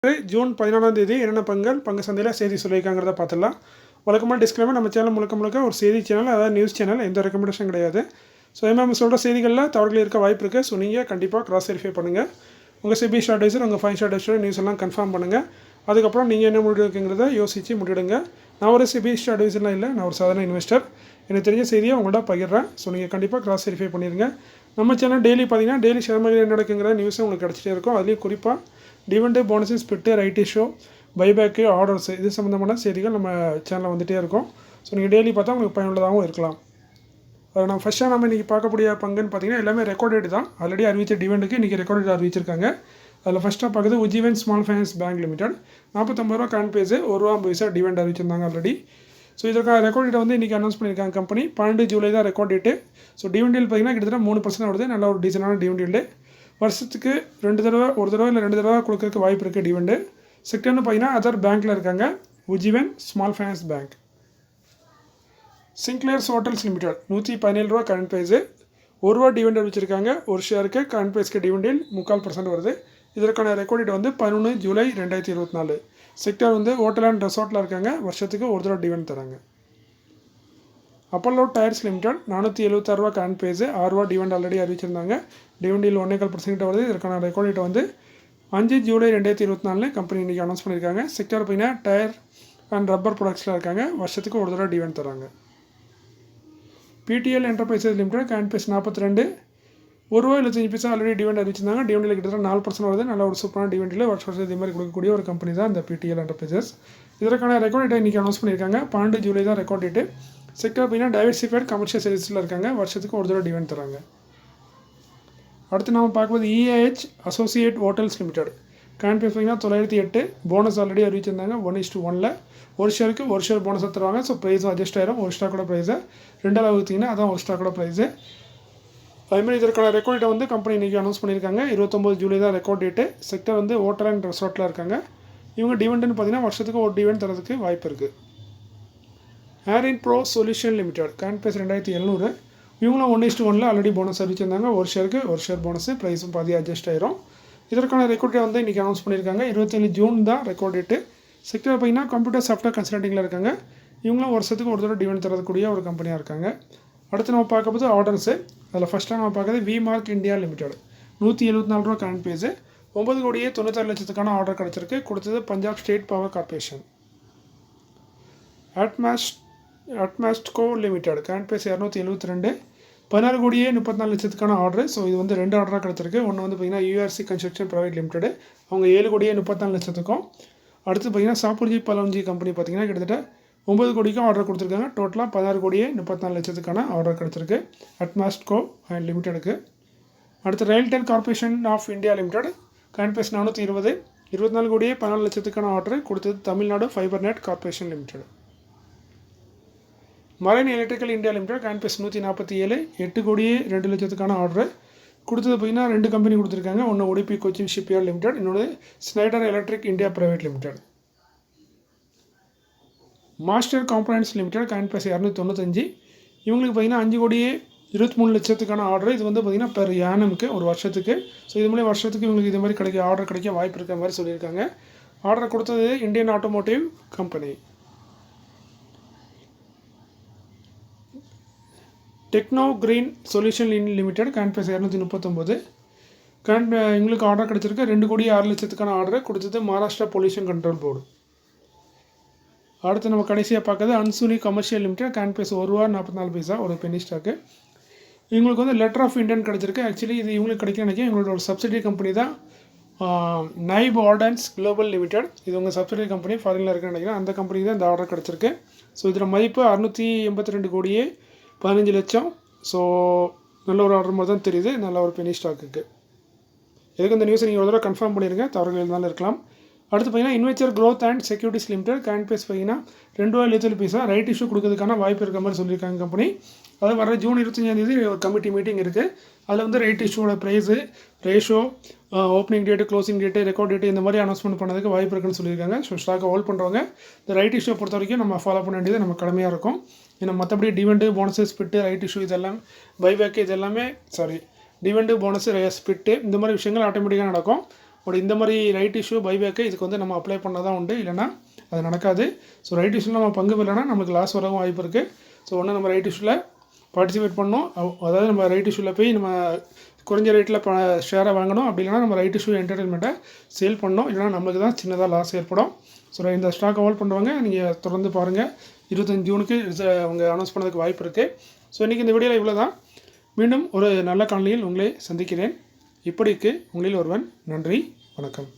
June 14ஆம் தேதி என்னென்ன பங்கு சந்தையில் செய்தி சொல்லியிருக்காங்கிறத பார்த்துடலாம். வழக்கமாக டிஸ்க்ளைமர், நம்ம சேனல் முழுக்க ஒரு செய்தி சேனல், அதாவது நியூஸ் சேனல், எந்த ரெக்கமெண்டேஷன் கிடையாது. ஸோ நம்ம சொல்கிற செய்திகளில் தவறுகள் இருக்க வாய்ப்பு இருக்குது. ஸோ நீங்கள் கண்டிப்பாக கிராஸ் வெரிஃபை பண்ணுங்கள். உங்கள் சிபி ஸ்டார் அட்வைசர், உங்கள் 5 ஸ்டார் அட்வைசர் நியூஸ் எல்லாம் கன்ஃபார்ம் பண்ணுங்கள். அதுக்கப்புறம் நீங்கள் என்ன முடிவு இருக்குங்கிறத யோசித்து முடிவிடுங்க. நான் ஒரு சிபி ஸ்டார் அட்வைசர்லாம் இல்லை, நான் ஒரு சாதாரண இன்வெஸ்டர். எனக்கு தெரிஞ்ச செய்தியை உங்கள்கிட்ட பகிர்றேன். ஸோ நீங்கள் கண்டிப்பாக கிராஸ் வெரிஃபை பண்ணிடுங்க. நம்ம சேனல் டெய்லி பார்த்தீங்கன்னா டெய்லி ஷேர் மார்க்கெட் என்ன நடக்குங்கிற நியூஸும் உங்களுக்கு கிடச்சிட்டே இருக்கும். அதுலேயும் குறிப்பாக dividend, bonus, split, right issue, buyback, orders, இது சம்மந்தமான செய்திகள் நம்ம சேனலில் வந்துகிட்டே இருக்கும். ஸோ நீங்கள் டெய்லி பார்த்தா உங்களுக்கு பயனுள்ளதாகவும் இருக்கலாம். நம்ம ஃபஸ்ட்டாக நம்ம இன்றைக்கி பார்க்கக்கூடிய பங்குன்னு பார்த்தீங்கன்னா எல்லாமே ரெக்கார்டேட் தான். ஆல்ரெடி அறிவித்த டிவிடெண்டுக்கு இன்றைக்கி ரெக்கார்டேட் அறிவிச்சிருக்காங்க. அதில் ஃபஸ்ட்டாக பார்க்குறது Ujjivan small finance bank limited. 49 ரூபா கரண்ட் பேஸு, ₹1.50 டிவிடெண்ட் அறிவிச்சிருந்தாங்க ஆல்ரெடி. ஸோ இதற்கான ரெக்கார்ட் டேட்டை வந்து இன்றைக்கி அனௌன்ஸ் பண்ணியிருக்காங்க கம்பெனி. 12 ஜூலை தான் ரெக்கார்ட் டேட்டு. ஸோ டிவிடெண்ட் பார்த்தீங்கன்னா கிட்டத்தட்ட 3% வருது. நல்ல ஒரு டீசனான டிவிடெண்டு. வருஷத்துக்கு ஒரு தடவை இல்லை 2 தடவை கொடுக்கறதுக்கு வாய்ப்பு இருக்குது டிவிடெண்டு. செக்டர்னு பார்த்தீங்கன்னா அதர் பேங்க்கில் இருக்காங்க. Ujjivan small finance bank. Sinclairs hotels limited 117 ரூபா கரண்ட் ப்ரைஸு, ₹1 டிவிடெண்ட் வச்சுருக்காங்க. ஒரு ஷேருக்கு கரண்ட் ப்ரைஸ்க்கு டிவிடெண்ட் 3/4% வருது. இதற்கான ரெக்கார்ட் டேட் வந்து 11 ஜூலை 2024. செக்டர் வந்து ஹோட்டல் அண்ட் ரெசார்ட்டில் இருக்காங்க. வருஷத்துக்கு ஒரு தடவை டிவிடெண்ட் தராங்க. அப்பல்லோ டயர்ஸ் லிமிடெட் 476 ரூபா கரண்ட் ப்ரைஸு, ₹6 டிவிடெண்ட் ஆல்ரெடி அறிவிச்சிருந்தாங்க. டிவிடெண்டில் 1.25% வருது. இதற்கான ரெக்கார்ட் டேட் வந்து 5 ஜூலை 2024 கம்பெனி இன்றைக்கி அனௌன்ஸ் பண்ணியிருக்காங்க. செக்டர் பார்த்தீங்கன்னா டயர் அண்ட் ரப்பர் ப்ராடக்ட்ஸில் இருக்காங்க. வருஷத்துக்கு ஒரு தடவை டிவிடெண்ட் தராங்க. BTL enterprises limited current price 42, ₹1.25 already dividend அறிவிச்சிருந்தாங்க. டிவிடெண்டில் கிட்டத்தட்ட 4% வருது. நல்ல ஒரு சூப்பரான டிவிடெண்டில் வருஷம் இது மாதிரி கொடுக்கக்கூடிய ஒரு கம்பெனி தான் இந்த பிடிஎல் என்டர்பிரைசஸ். இதற்கான ரெக்கார்ட் டேட்டை இன்றைக்கி அனௌன்ஸ் பண்ணியிருக்காங்க. 12 ஜூலை தான் ரெக்கார்ட் டேட்டு. செக்டர் பார்த்தீங்கன்னா டைவர்சிஃபைட் கமர்ஷியல் சர்வீஸில் இருக்காங்க. வருஷத்துக்கு ஒரு தடவை டிவிடெண்ட் தராங்க. அடுத்து நம்ம பார்க்கும்போது EIH associated hotels limited current price பார்த்தீங்கன்னா 908. Bonus already அறிவிச்சிருந்தாங்க. 1:1 ஒரு ஷேருக்கு ஒரு ஷேர் போனஸாக தருவாங்க. ஸோ ப்ரைஸும் அட்ஜஸ்ட் ஆயிரும். ஒரு ஸ்டாக் கூட ப்ரைஸு 2 வகுத்திங்கன்னா அதான் ஒரு ஸ்டாக் கூட ப்ரைஸு. அதுமாதிரி இதற்கான ரெக்கார்ட் டேட்டை வந்து கம்பெனி இன்றைக்கி அனௌன்ஸ் பண்ணியிருக்காங்க. 29 ஜூலை தான் ரெக்கார்ட் டேட்டு. செக்டர் வந்து ஹோட்டல் அண்ட் ரெசார்ட்டில் இருக்காங்க. இவங்க டிவிடெண்ட்னு பார்த்தீங்கன்னா வருஷத்துக்கு ஒரு டிவிடெண்ட் தரதுக்கு வாய்ப்பு இருக்குது. Erin pro solution limited current price 2700. இவங்களும் 1:1 ஆல்ரெடி போனஸ் அறிவிச்சிருந்தாங்க. ஒரு ஷேருக்கு ஒரு ஷேர் போனஸு, ப்ரைஸும் பாதி அட்ஜஸ்ட் ஆயிரும். இதற்கான ரெக்கார்ட் டேட் வந்து இன்றைக்கி அனௌன்ஸ் பண்ணியிருக்காங்க. 27 ஜூன் தான் ரெக்கார்ட் டேட்டு. செக்டர் பார்த்தீங்கன்னா கம்ப்யூட்டர் சாஃப்ட்வேர் கன்சல்டிங்கில் இருக்காங்க. இவங்களும் வருஷத்துக்கு ஒரு தடவை டிவிடெண்ட் தரக்கூடிய ஒரு கம்பெனியாக இருக்காங்க. அடுத்து நம்ம பார்க்கும்போது ஆர்டர்ஸு. அதில் ஃபஸ்ட்டாக நம்ம பார்க்குறது விமார்க் இந்தியா லிமிடெட் 174 ரூபா கரண்ட் பேஸு, 9,96,00,000 ஆர்டர் கிடச்சிருக்கு. கொடுத்தது Punjab state power corporation. Atmastco limited current price 272, 16,34,00,000 order. So இது வந்து 2 ஆர்டராக கிடச்சிருக்கு. ஒன்று வந்து பார்த்திங்கன்னா யூஆர்சி கன்ஸ்ட்ரக்ஷன் ப்ரைவேட் லிமிடெட், அவங்க 7,34,00,000. அடுத்து பார்த்திங்கன்னா சாப்புர்ஜி பலவஞ்சி கம்பெனி பார்த்திங்கன்னா கிட்டத்தட்ட 9 கோடிக்கும் ஆர்டர் கொடுத்துருக்காங்க. டோட்டலாக 16,34,00,000 ஆர்டர் கிடச்சிருக்கு அட்மாஸ்ட்கோ லிமிடெடுக்கு. அடுத்து RailTel corporation of India limited current price 420, 24,14,00,000 order. கொடுத்தது Tamil Nadu fiber net corporation limited. Marine electrical India limited current price 147, 8,02,00,000 order. கொடுத்தது பார்த்திங்கன்னா 2 கம்பெனி கொடுத்துருக்காங்க. ஒன்று உடுப்பி கொச்சின் ஷிப்யார்ட் லிமிடெட், இன்னொன்று Schneider electric India private limited. Master components limited current price 295. இவங்களுக்கு பார்த்திங்கன்னா 5,23,00,000 order. இது வந்து பார்த்திங்கன்னா பெர் யானமுக்கு ஒரு வருஷத்துக்கு. ஸோ இது மாதிரி வருஷத்துக்கு இவங்களுக்கு இது மாதிரி ஆர்டர் கிடைக்க வாய்ப்பு இருக்கிற மாதிரி சொல்லியிருக்காங்க. ஆர்டர் கொடுத்தது Indian automotive company. Techno green solution limited current base 239. இவங்களுக்கு ஆர்டர் கிடச்சிருக்கு. 2,06,00,000 ஆர்டர். கொடுத்தது மகாராஷ்டிரா பொல்யூஷன் கண்ட்ரோல் போர்டு. அடுத்து நம்ம கடைசியாக பார்க்குறது அன்சுனி கமர்ஷியல் லிமிடெட் கரண்ட் பேஸ் ₹1.44 ஒரு பெனி ஸ்டாக்கு. இவங்களுக்கு வந்து லெட்டர் ஆஃப் இன்டென்ட் கிடச்சிருக்கு. ஆக்சுவலி இது இவங்களுக்கு கிடைக்கும் நினைக்கிறேன். இவங்களோட ஒரு சப்சிடரி கம்பெனி தான் நைப் ஆர்டன்ஸ் குளோபல் லிமிடெட். இது உங்கள் சப்சிடரி கம்பெனி ஃபாரினில் இருக்குன்னு நினைக்கிறேன். அந்த கம்பெனி தான் இந்த ஆர்டர் கிடச்சிருக்கு. ஸோ இதில் மதிப்பு 682,15,00,000. ஸோ நல்ல ஒரு ஆர்டர் மாதிரி தான் தெரியுது. நல்ல ஒரு பெனி ஸ்டாக்குக்கு. எதுக்கு இந்த நியூஸை நீங்கள் ஒரு தடவை கன்ஃபார்ம் பண்ணிடுங்க, தவறுகள் இருந்தாலும் இருக்கலாம். அடுத்து பார்த்தீங்கன்னா investor growth and securities limited current base பார்த்தீங்கன்னா ₹2.70 ரைட் இஷ்யூ கொடுக்கறதுக்கான வாய்ப்பு இருக்க மாதிரி சொல்லியிருக்காங்க கம்பெனி. அது வர ஜூன் 25ஆம் தேதி ஒரு கமிட்டி மீட்டிங் இருக்குது. அதில் வந்து ரைட் இஷ்யூவோட price, ratio, opening date, closing date, record date இந்த மாதிரி அனௌன்ஸ்மெண்ட் பண்ணதுக்கு வாய்ப்பு இருக்குன்னு சொல்லியிருக்காங்க. ஸோ ஸ்டாக்கை ஹோல்ட் பண்ணுறவங்க இந்த ரைட் இஷ்யூ பொறுத்த வரைக்கும் நம்ம ஃபாலோ பண்ண வேண்டியது நம்ம கடமையாக இருக்கும். ஏன்னா மற்றபடி டிவெண்டு, போனஸு, ஸ்பிட்டு, ரைட் இஷ்யூ இதெல்லாம், பைபேக்கு இது எல்லாமே டிவெண்டு, போனஸு, ஸ்பிட்டு இந்த மாதிரி விஷயங்கள் ஆட்டோமேட்டிக்காக நடக்கும். பட் இந்த மாதிரி ரைட் இஷ்யூ பைபேக்கு இதுக்கு வந்து நம்ம அப்ளை பண்ணால் தான் உண்டு, இல்லைனா அது நடக்காது. ஸோ ரைட் இஷ்யூவில் நம்ம பங்கு பெறலைன்னா நமக்கு லாஸ் வரவும் வாய்ப்பு இருக்குது. ஸோ ஒன்று நம்ம ரைட் இஷ்யூவில் பார்ட்டிசிபேட் பண்ணணும், அதாவது நம்ம ரைட் இஷ்யூவில் போய் நம்ம குறைஞ்ச ரேட்டில் ஷேரை வாங்கணும். அப்படி இல்லைனா நம்ம ரைட் இஷ்யூ என்டர்டைன்மெண்ட்டை சேல் பண்ணணும், இல்லைனா நமக்கு தான் சின்னதாக லாஸ் ஏற்படும். ஸோ இந்த ஸ்டாக் ஹோல்ட் பண்ணுறவங்க நீங்கள் தொடர்ந்து பாருங்கள். 25 ஜூனுக்கு அவங்க அனௌன்ஸ் பண்ணதுக்கு வாய்ப்பு இருக்குது. ஸோ இன்றைக்கி இந்த வீடியோவில் இவ்வளோ தான். மீண்டும் ஒரு நல்ல காணொளியில் உங்களை சந்திக்கிறேன். இப்படிக்கு உங்களில் ஒருவன். நன்றி, வணக்கம்.